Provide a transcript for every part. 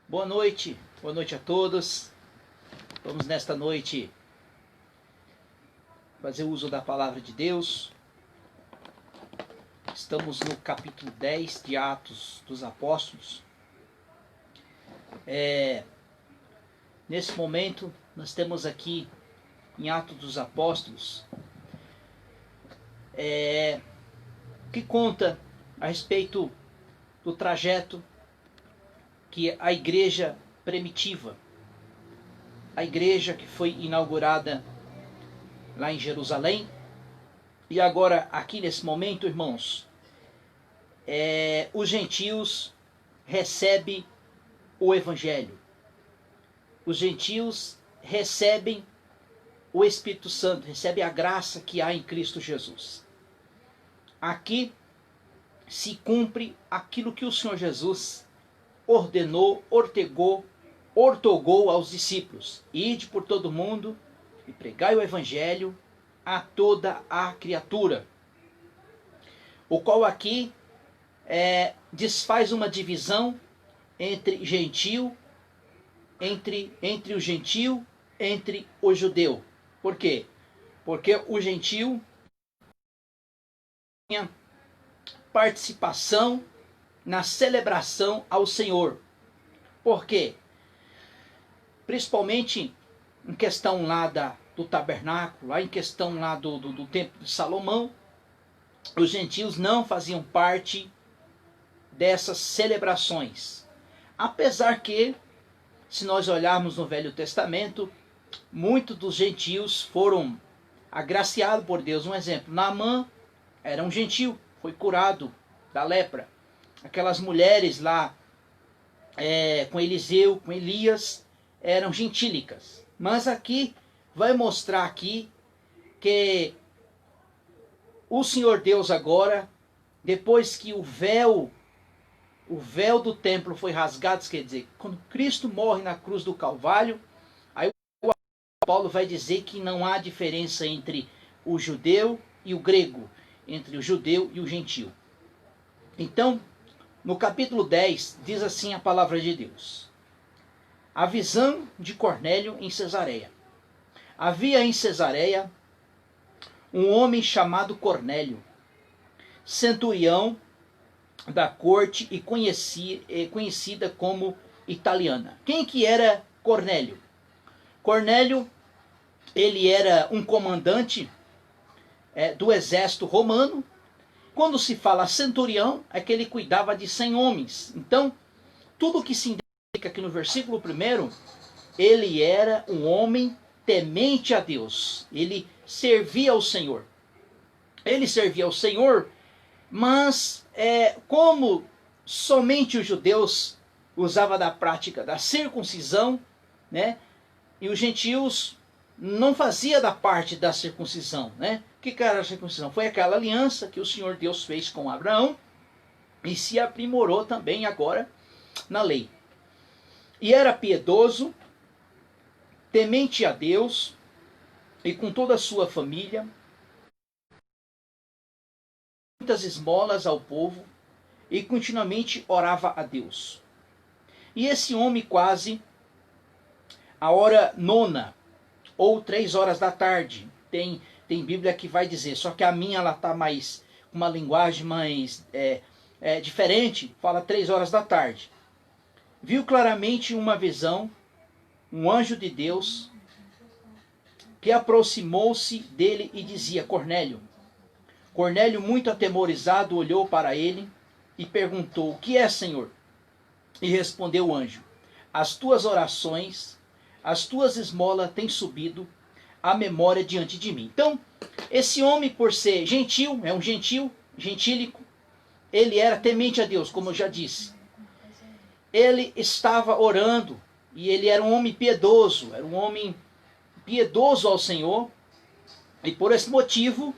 Boa noite a todos. Vamos nesta noite fazer uso da palavra de Deus. Estamos no capítulo 10 de Atos dos Apóstolos. Nesse momento, nós temos aqui em Atos dos Apóstolos que conta a respeito do trajeto que a igreja primitiva, a igreja que foi inaugurada lá em Jerusalém, e agora aqui nesse momento, irmãos, os gentios recebem o evangelho, os gentios recebem o Espírito Santo, recebem a graça que há em Cristo Jesus. Aqui se cumpre aquilo que o Senhor Jesus ordenou, ortogou aos discípulos: ide por todo mundo e pregai o evangelho a toda a criatura, o qual aqui desfaz uma divisão entre gentio, entre o gentio, entre o judeu. Por quê? Porque o gentio tinha participação na celebração ao Senhor. Por quê? Principalmente em questão lá do tabernáculo, lá em questão lá do templo de Salomão, os gentios não faziam parte dessas celebrações. Apesar que, se nós olharmos no Velho Testamento, muitos dos gentios foram agraciados por Deus. Um exemplo, Naamã era um gentio, foi curado da lepra. Aquelas mulheres lá com Eliseu, com Elias, eram gentílicas. Mas aqui vai mostrar aqui que o Senhor Deus agora, depois que o véu do templo foi rasgado, quer dizer, quando Cristo morre na cruz do Calvário, aí o Paulo vai dizer que não há diferença entre o judeu e o grego, entre o judeu e o gentio. Então, no capítulo 10, diz assim a palavra de Deus: a visão de Cornélio em Cesareia. Havia em Cesareia um homem chamado Cornélio, centurião da corte e conhecida como italiana. Quem que era Cornélio? Cornélio, ele era um comandante do exército romano. Quando se fala centurião, é que ele cuidava de 100 homens. Então, tudo que se indica aqui no versículo 1, ele era um homem temente a Deus. Ele servia ao Senhor. Ele servia ao Senhor, mas como somente os judeus usavam da prática da circuncisão, né? E os gentios não faziam da parte da circuncisão, né? O que era a circuncisão? Foi aquela aliança que o Senhor Deus fez com Abraão e se aprimorou também agora na lei. E era piedoso, temente a Deus e com toda a sua família, muitas esmolas ao povo e continuamente orava a Deus. E esse homem, quase a hora nona ou 3 horas da tarde, tem Bíblia que vai dizer, só que a minha ela está mais, uma linguagem mais diferente, fala 3 horas da tarde. Viu claramente uma visão, um anjo de Deus, que aproximou-se dele e dizia: Cornélio. Cornélio, muito atemorizado, olhou para ele e perguntou: o que é, Senhor? E respondeu o anjo: as tuas orações, as tuas esmolas têm subido à memória diante de mim. Então, esse homem, por ser gentil, é um gentílico, ele era temente a Deus, como eu já disse. Ele estava orando e ele era um homem piedoso, ao Senhor, e por esse motivo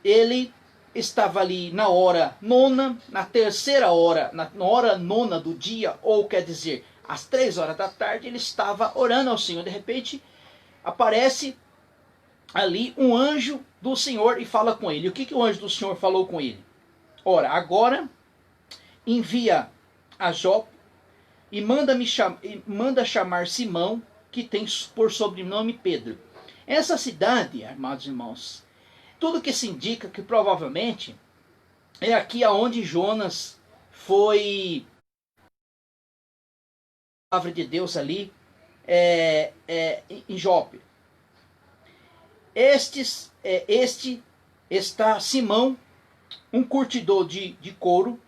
ele estava ali na hora nona, na terceira hora, na hora nona do dia, ou quer dizer, às 3 horas da tarde, ele estava orando ao Senhor. De repente, aparece ali um anjo do Senhor e fala com ele. O que o anjo do Senhor falou com ele? Ora, agora envia a Jope e manda chamar Simão, que tem por sobrenome Pedro. Essa cidade, amados irmãos, tudo que se indica que provavelmente é aqui aonde Jonas foi, a palavra de Deus ali, em Jope. Este está Simão, um curtidor de couro,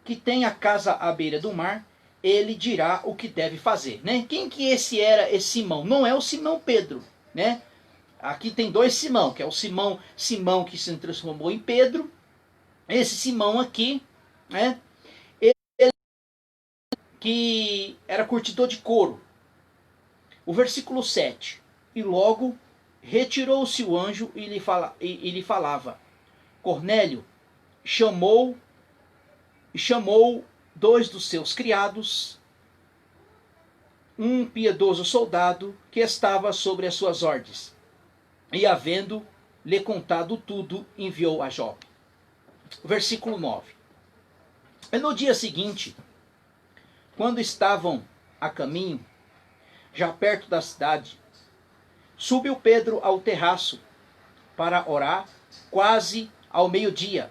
que tem a casa à beira do mar. Ele dirá o que deve fazer, né? Quem que esse Simão? Não é o Simão Pedro, né? Aqui tem dois Simão, que é o Simão que se transformou em Pedro. Esse Simão aqui, né? Ele que era curtidor de couro. O versículo 7. E logo retirou-se o anjo e lhe falava. Cornélio chamou dois dos seus criados, um piedoso soldado que estava sobre as suas ordens, e havendo-lhe contado tudo, enviou a Jope. Versículo 9. E no dia seguinte, quando estavam a caminho, já perto da cidade, subiu Pedro ao terraço para orar, quase ao meio-dia.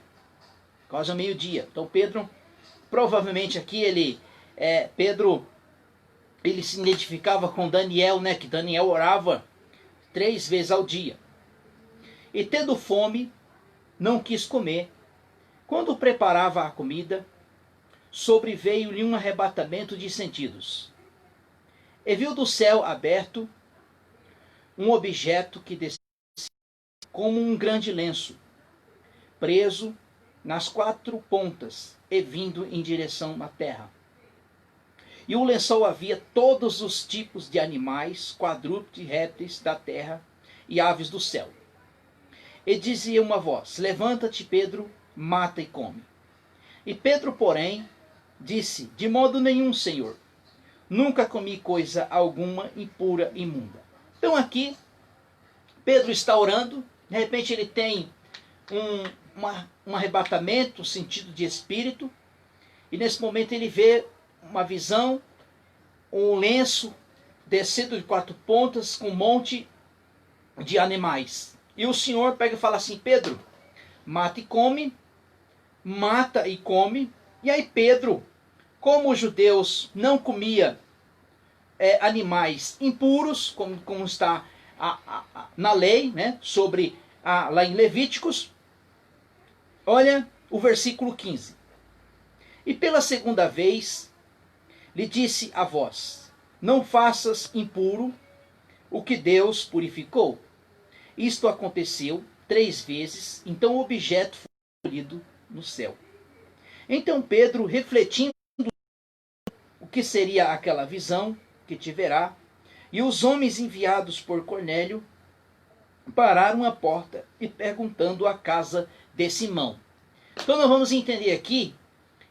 Então Pedro, provavelmente aqui Pedro se identificava com Daniel, né? Que Daniel orava 3 vezes ao dia. E tendo fome, não quis comer. Quando preparava a comida, sobreveio-lhe um arrebatamento de sentidos. E viu do céu aberto um objeto que descia como um grande lenço, preso nas 4 pontas e vindo em direção à terra. E o lençol havia todos os tipos de animais, quadrúpedes, répteis da terra e aves do céu. E dizia uma voz: levanta-te, Pedro, mata e come. E Pedro, porém, disse: de modo nenhum, Senhor, nunca comi coisa alguma impura, imunda. Então aqui, Pedro está orando, de repente ele tem um arrebatamento, um sentido de espírito, e nesse momento ele vê uma visão, um lenço descido de 4 pontas com um monte de animais. E o Senhor pega e fala assim: Pedro, mata e come. Mata e come. E aí Pedro, como os judeus não comia animais impuros, como está na lei, né, lá em Levíticos, olha o versículo 15. E pela segunda vez lhe disse a voz: não faças impuro o que Deus purificou. Isto aconteceu 3 vezes, então o objeto foi escolhido no céu. Então Pedro, refletindo o que seria aquela visão que tiverá, e os homens enviados por Cornélio pararam à porta e perguntando à casa de Simão. Então nós vamos entender aqui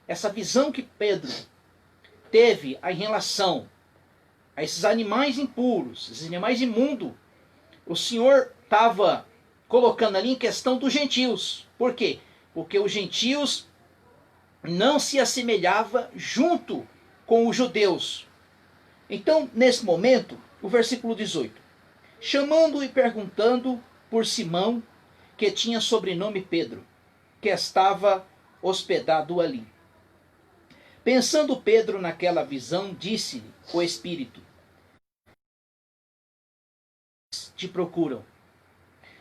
essa visão que Pedro teve em relação a esses animais impuros, esses animais imundos. O Senhor estava colocando ali em questão dos gentios. Por quê? Porque os gentios não se assemelhavam junto com os judeus. Então, nesse momento, o versículo 18. Chamando e perguntando por Simão, que tinha sobrenome Pedro, que estava hospedado ali. Pensando Pedro naquela visão, disse-lhe o Espírito: te procuram.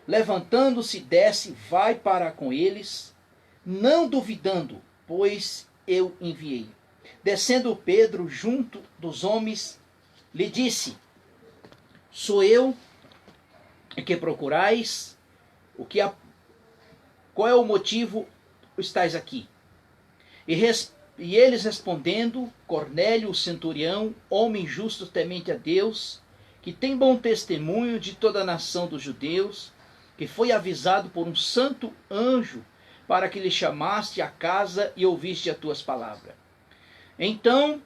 Levantando-se, desce, vai para com eles, não duvidando, pois eu enviei. Descendo Pedro junto dos homens, lhe disse: sou eu que procurais? Qual é o motivo estáis aqui? E eles respondendo: Cornélio, o centurião, homem justo, temente a Deus, que tem bom testemunho de toda a nação dos judeus, que foi avisado por um santo anjo para que lhe chamaste à casa e ouviste as tuas palavras. Então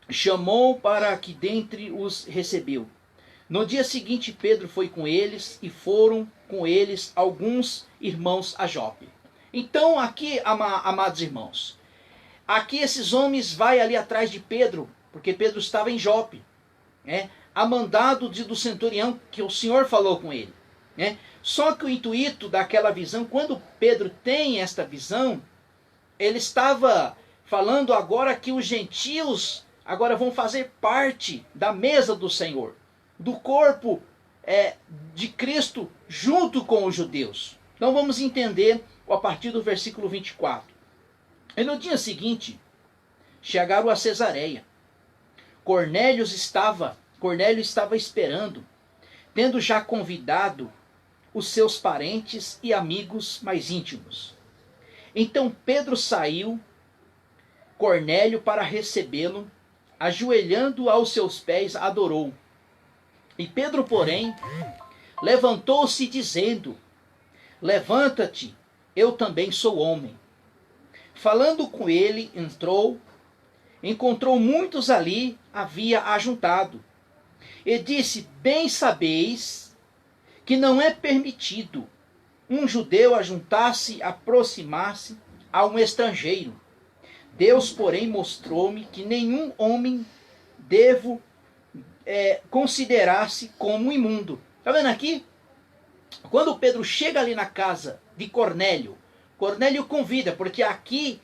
chamou para que dentre os recebeu. No dia seguinte Pedro foi com eles, e foram com eles alguns irmãos a Jope. Então aqui, amados irmãos, aqui esses homens vai ali atrás de Pedro porque Pedro estava em Jope, né? A mandado do centurião que o Senhor falou com ele, né? Só que o intuito daquela visão, quando Pedro tem esta visão, ele estava falando agora que os gentios agora vão fazer parte da mesa do Senhor, do corpo de Cristo junto com os judeus. Então vamos entender a partir do versículo 24. E no dia seguinte, chegaram a Cesareia. Cornélio estava esperando, tendo já convidado os seus parentes e amigos mais íntimos. Então Pedro saiu, Cornélio, para recebê-lo, ajoelhando aos seus pés, adorou. E Pedro, porém, levantou-se dizendo: levanta-te, eu também sou homem. Falando com ele, encontrou muitos ali, havia ajuntado, e disse: bem sabeis que não é permitido um judeu aproximar-se a um estrangeiro. Deus, porém, mostrou-me que nenhum homem devo considerar-se como imundo. Está vendo aqui? Quando Pedro chega ali na casa de Cornélio, Cornélio convida, porque aqui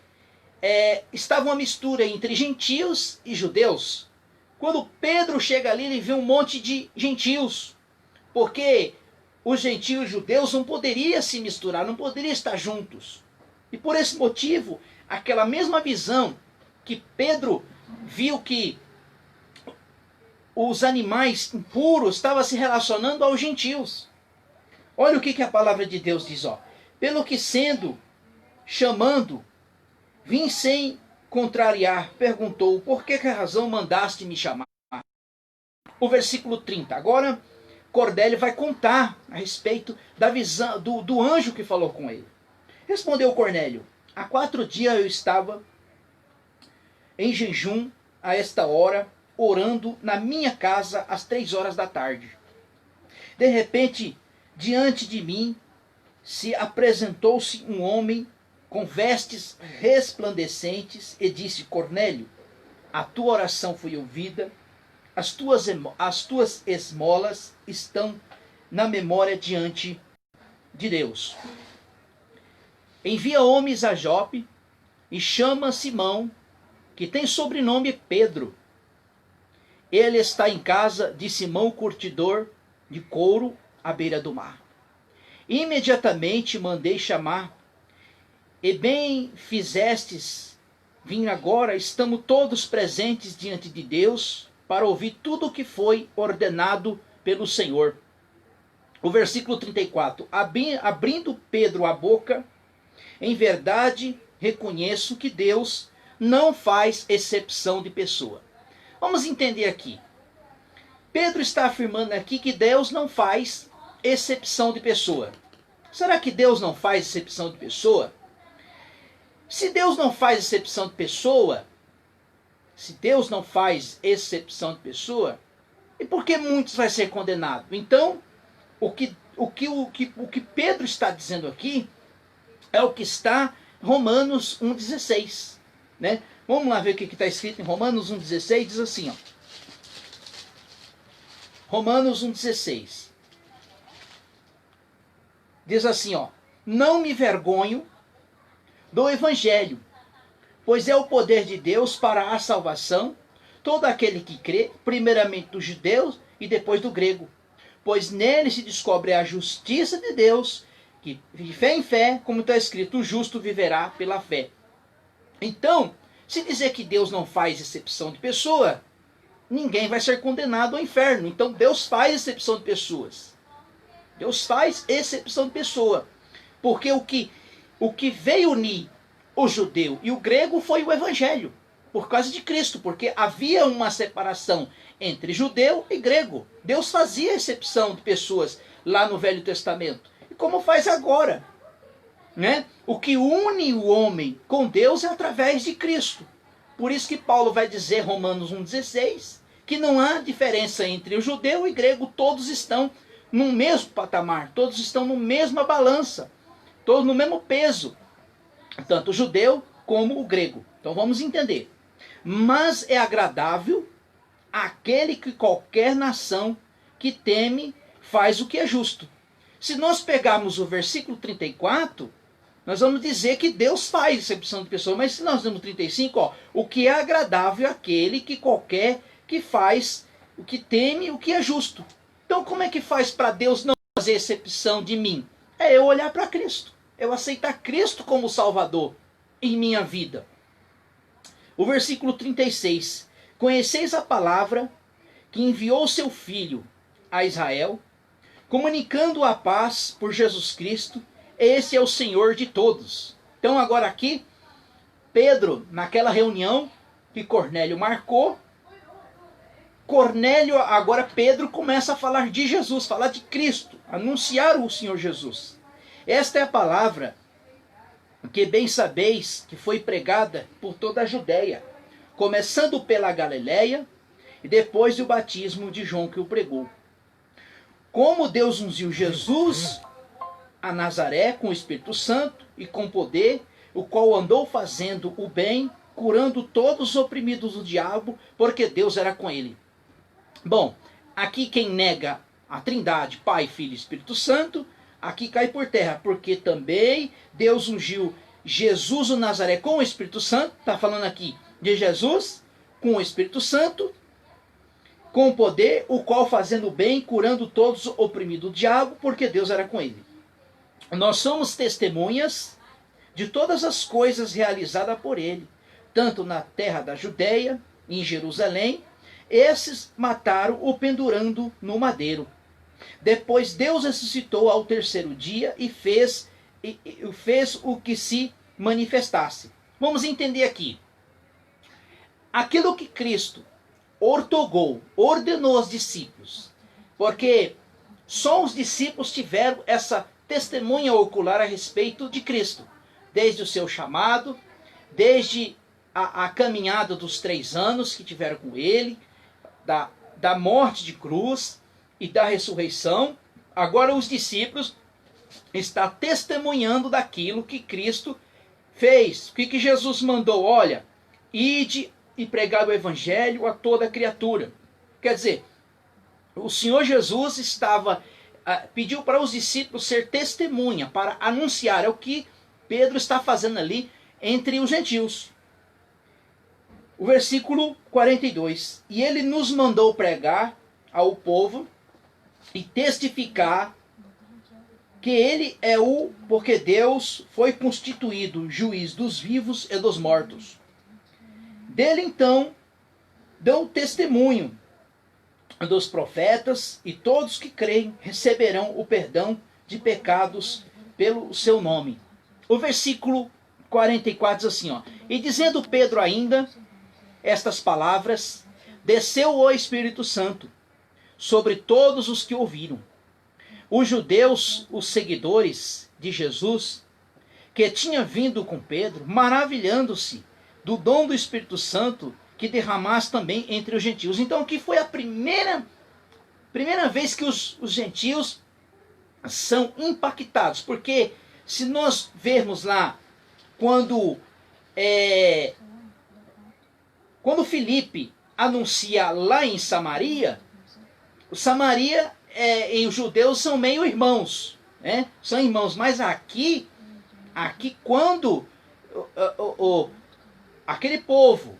estava uma mistura entre gentios e judeus. Quando Pedro chega ali, ele vê um monte de gentios, porque os gentios e os judeus não poderiam se misturar, não poderiam estar juntos. E por esse motivo, aquela mesma visão que Pedro viu que os animais impuros estavam se relacionando aos gentios. Olha o que a palavra de Deus diz, ó. Pelo que chamando, vim sem contrariar, perguntou: por que razão mandaste me chamar? O versículo 30. Agora, Cornélio vai contar a respeito da visão do anjo que falou com ele. Respondeu Cornélio: há 4 dias eu estava em jejum a esta hora, orando na minha casa às 3 horas da tarde. De repente, diante de mim se apresentou-se um homem com vestes resplandecentes e disse: Cornélio, a tua oração foi ouvida, as tuas esmolas estão na memória diante de Deus. Envia homens a Jope e chama Simão, que tem sobrenome Pedro. Ele está em casa de Simão, curtidor de couro, à beira do mar. Imediatamente mandei chamar, e bem fizestes, vim agora, estamos todos presentes diante de Deus, para ouvir tudo o que foi ordenado pelo Senhor. O versículo 34. Abrindo Pedro a boca, em verdade reconheço que Deus não faz exceção de pessoa. Vamos entender aqui. Pedro está afirmando aqui que Deus não faz exceção de pessoa. Será que Deus não faz exceção de pessoa? Se Deus não faz exceção de pessoa, e por que muitos vai ser condenado? Então, o que Pedro está dizendo aqui é o que está em Romanos 1,16. Né? Vamos lá ver o que está escrito em Romanos 1,16, diz assim, ó. Romanos 1,16. Diz assim, ó: não me vergonho do Evangelho, pois é o poder de Deus para a salvação, todo aquele que crê, primeiramente do judeu e depois do grego. Pois nele se descobre a justiça de Deus, que de fé em fé, como está escrito, o justo viverá pela fé. Então, se dizer que Deus não faz exceção de pessoa, ninguém vai ser condenado ao inferno. Então Deus faz exceção de pessoas. Deus faz exceção de pessoa. Porque o que veio unir o judeu e o grego foi o evangelho. Por causa de Cristo. Porque havia uma separação entre judeu e grego. Deus fazia exceção de pessoas lá no Velho Testamento. E como faz agora. Né? O que une o homem com Deus é através de Cristo. Por isso que Paulo vai dizer, Romanos 1,16, que não há diferença entre o judeu e o grego. Todos estão no mesmo patamar, todos estão na mesma balança, todos no mesmo peso, tanto o judeu como o grego. Então vamos entender. mas é agradável àquele que qualquer nação que teme faz o que é justo. Se nós pegarmos o versículo 34, nós vamos dizer que Deus faz acepção de pessoas, mas se nós vemos 35, ó, o que é agradável àquele que qualquer que faz o que teme o que é justo. Então como é que faz para Deus não fazer exceção de mim? É eu olhar para Cristo, eu aceitar Cristo como Salvador em minha vida. O versículo 36, conheceis a palavra que enviou seu Filho a Israel, comunicando a paz por Jesus Cristo, esse é o Senhor de todos. Então agora aqui, Pedro, naquela reunião que Cornélio marcou, agora Pedro começa a falar de Jesus, falar de Cristo, anunciar o Senhor Jesus. Esta é a palavra que bem sabeis que foi pregada por toda a Judéia, começando pela Galiléia e depois do batismo de João que o pregou. Como Deus ungiu Jesus a Nazaré com o Espírito Santo e com poder, o qual andou fazendo o bem, curando todos os oprimidos do diabo, porque Deus era com ele. Bom, aqui quem nega a Trindade, Pai, Filho e Espírito Santo, aqui cai por terra, porque também Deus ungiu Jesus o Nazaré com o Espírito Santo, está falando aqui de Jesus com o Espírito Santo, com poder, o qual fazendo bem, curando todos os oprimidos do diabo, porque Deus era com ele. Nós somos testemunhas de todas as coisas realizadas por ele, tanto na terra da Judéia, em Jerusalém. Esses mataram o pendurando no madeiro. Depois Deus ressuscitou ao terceiro dia e fez o que se manifestasse. Vamos entender aqui. Aquilo que Cristo ordenou aos discípulos, porque só os discípulos tiveram essa testemunha ocular a respeito de Cristo, desde o seu chamado, desde a caminhada dos 3 anos que tiveram com ele, da morte de cruz e da ressurreição. Agora os discípulos estão testemunhando daquilo que Cristo fez. O que Jesus mandou? Olha, ide e pregar o evangelho a toda criatura. Quer dizer, o Senhor Jesus pediu para os discípulos ser testemunha, para anunciar. É o que Pedro está fazendo ali entre os gentios. O versículo 42. E ele nos mandou pregar ao povo e testificar que ele é porque Deus foi constituído juiz dos vivos e dos mortos. Dele então dão testemunho dos profetas, e todos que creem receberão o perdão de pecados pelo seu nome. O versículo 44 diz assim, ó, e dizendo Pedro ainda estas palavras, desceu o Espírito Santo sobre todos os que ouviram. Os judeus, os seguidores de Jesus, que tinham vindo com Pedro, maravilhando-se do dom do Espírito Santo que derramasse também entre os gentios. Então aqui foi a primeira vez que os gentios são impactados, porque se nós vermos lá, quando Filipe anuncia lá em Samaria, Samaria e os judeus são meio irmãos, né? São irmãos, mas aqui quando aquele povo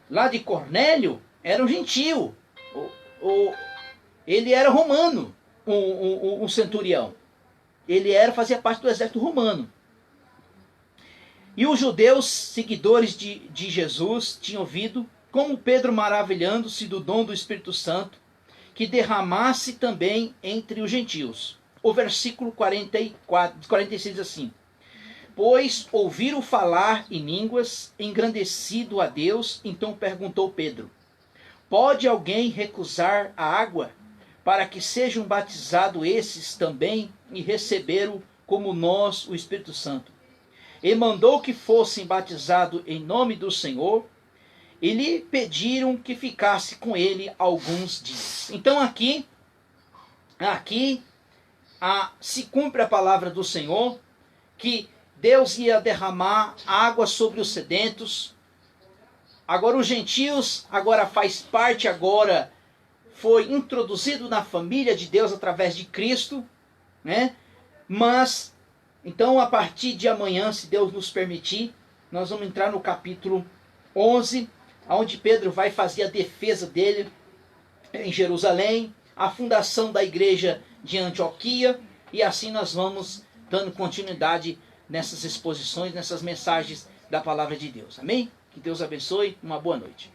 lá de Cornélio era um gentio, ele era romano, um centurião, ele fazia parte do exército romano. E os judeus, seguidores de Jesus, tinham ouvido como Pedro, maravilhando-se do dom do Espírito Santo, que derramasse também entre os gentios. O versículo 46 diz assim, pois ouviram falar em línguas, engrandecido a Deus, então perguntou Pedro, pode alguém recusar a água, para que sejam batizados esses também, e receberam como nós o Espírito Santo? E mandou que fossem batizados em nome do Senhor, e lhe pediram que ficasse com ele alguns dias. Então aqui se cumpre a palavra do Senhor, que Deus ia derramar água sobre os sedentos, Agora os gentios agora faz parte, agora foi introduzido na família de Deus através de Cristo, né? Mas, então a partir de amanhã, se Deus nos permitir, nós vamos entrar no capítulo 11, onde Pedro vai fazer a defesa dele em Jerusalém, a fundação da igreja de Antioquia, e assim nós vamos dando continuidade nessas exposições, nessas mensagens da palavra de Deus. Amém? Que Deus abençoe. Uma boa noite.